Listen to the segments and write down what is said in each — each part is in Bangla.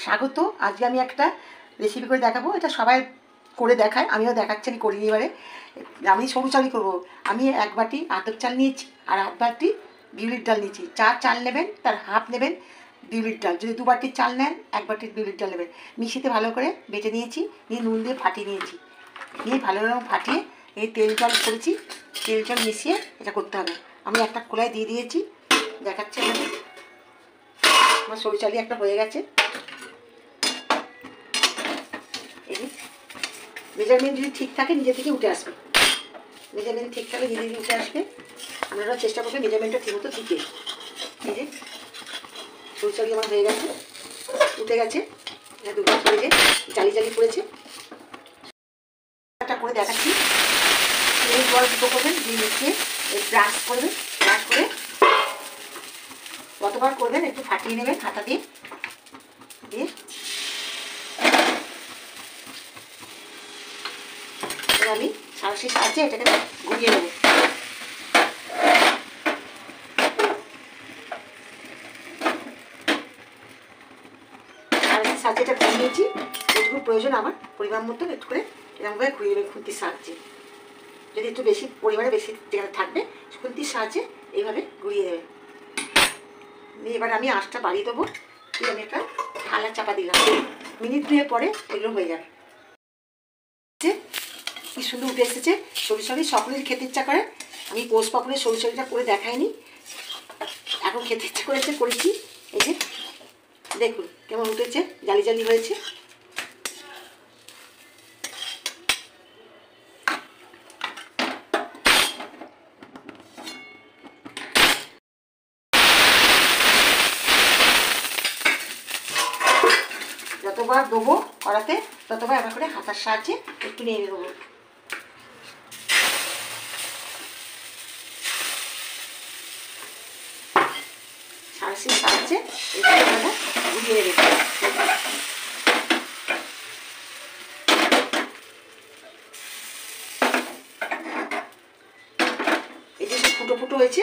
স্বাগত। আজকে আমি একটা রেসিপি করে দেখাবো। এটা সবাই করে দেখায়, আমিও দেখাচ্ছি। আমি করিনি এবারে। আমি সরু চালই করবো। আমি 1 বাটি আতপ চাল নিয়েছি আর 1 বাটি বিউলির ডাল নিয়েছি। চাল নেবেন তার হাফ নেবেন বিউলির ডাল। যদি 2 বাটির চাল নেন 1 বাটির বিউলির ডাল নেবেন। মিশিয়ে ভালো করে বেটে নিয়েছি, নিয়ে নুন দিয়ে ফাটিয়ে নিয়েছি। নিয়ে ভালো রকম ফাটিয়ে এই তেল জল করেছি। তেল জল মিশিয়ে এটা করতে হবে। আমি একটা কড়াই দিয়ে দিয়েছি, দেখাচ্ছি এখানে। আমার সরু চালই একটা হয়ে গেছে। এই মেজারমেন্ট যদি ঠিক থাকে নিজে থেকে উঠে আসবে। মেজারমেন্ট ঠিক থাকলে নিজে থেকে উঠে আসবে। আপনারা চেষ্টা করবেন মেজারমেন্টটা ঠিক মতো দিতে। এই যে সরু চালই আমার হয়ে গেছে, উঠে গেছে। দুবার করে যে জালি জালি পড়েছে। একটা করে দেখাচ্ছি। এই জল দুটো করবেন, দিয়ে মিশিয়ে ব্রাশ করবেন। ব্রাশ করে কতবার করবেন একটু ফাটিয়ে নেবেন হাতা দিয়ে। দিয়ে আমি সাঁড়াশির সাহায্যে এটাকে ঘুরিয়ে নেব। সাঁড়াশির সাহায্যে এটা ঘুরিয়ে নিয়েছি। যেটুকু প্রয়োজন আমার পরিমাণ মতো একটু করে এরকমভাবে ঘুরিয়ে নেবে খুন্তির সাহায্যে। যদি একটু বেশি পরিমাণে বেশি যেখানে থাকবে খুন্তির সাহায্যে এইভাবে ঘুরিয়ে দেবে। এবার আমি আঁচটা বাড়িয়ে দেবো। দিয়ে আমি একটা থালা চাপা দিলাম। মিনিট 2 পরে এগুলো হয়ে যাবে। কি সুন্দর উঠে এসেছে। সরিষারি সকলের খেতে ইচ্ছা করে। আমি পোস্ট পাপড়ের সরিষারিটা করে দেখাইনি, এখন খেতে ইচ্ছা করেছে, করেছি। এই যে দেখুন কেমন উঠেছে, জালি জালি হয়েছে। যতবার দেবো কড়াতে ততবার এবার করে হাতার সাহায্যে একটু নিয়ে দেবো। সাঁড়াশির সাহায্যে এইভাবে ঘুরিয়ে দেবো। এই যে ফুটো ফুটো হয়েছে,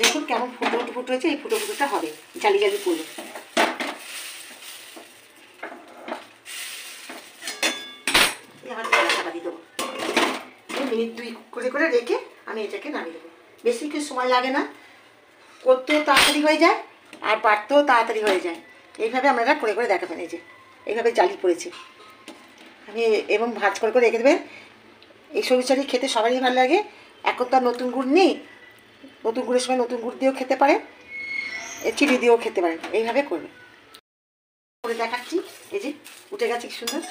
দেখুন কেমন ফুটো ফুটো হয়েছে। এই ফুটো ফুটোটা হবে জালি জালি করলে। মিনিট 2 করে করে রেখে আমি এটাকে নামিয়ে দেবো। বেশি কিছু সময় লাগে না, করতেও তাড়াতাড়ি হয়ে যায় আর বাড়তেও তাড়াতাড়ি হয়ে যায়। এইভাবে আপনারা করে করে দেখাবেন। এই যে এইভাবে জালি পড়েছে। আমি এবং ভাজ করে করে রেখে দেবেন। এই সরিষারি খেতে সবারই ভালো লাগে। এখন তো আর নতুন গুড় নেই, নতুন গুড়ের সময় নতুন গুড় দিয়েও খেতে পারেন, চিনি দিয়েও খেতে পারেন। এইভাবে করবেন। করে দেখাচ্ছি। এই যে উঠে গেছে কি সুন্দর।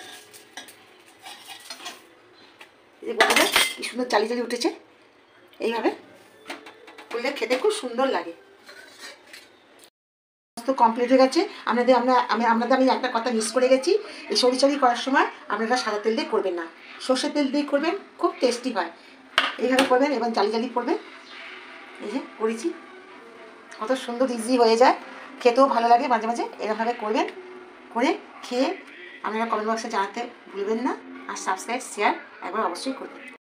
এই যে বন্ধুরা কি সুন্দর জালি জালি উঠেছে। এইভাবে করলে খেতে খুব সুন্দর লাগে। তো কমপ্লিট হয়ে গেছে। আমি একটা কথা মিস করে গেছি। এই সরিষারি করার সময় আপনারা সাদা তেল দিয়ে করবেন না, সর্ষের তেল দিয়ে করবেন, খুব টেস্টি হয়। এইভাবে করবেন এবং জালি জালি করবেন। এই যে করেছি, কত সুন্দর ইজি হয়ে যায়, খেতেও ভালো লাগে। মাঝে মাঝে এরকমভাবে করবেন, করে খেয়ে আপনারা কমেন্ট বক্সে জানাতে ভুলবেন না। আর সাবস্ক্রাইব শেয়ার একবার অবশ্যই করবেন।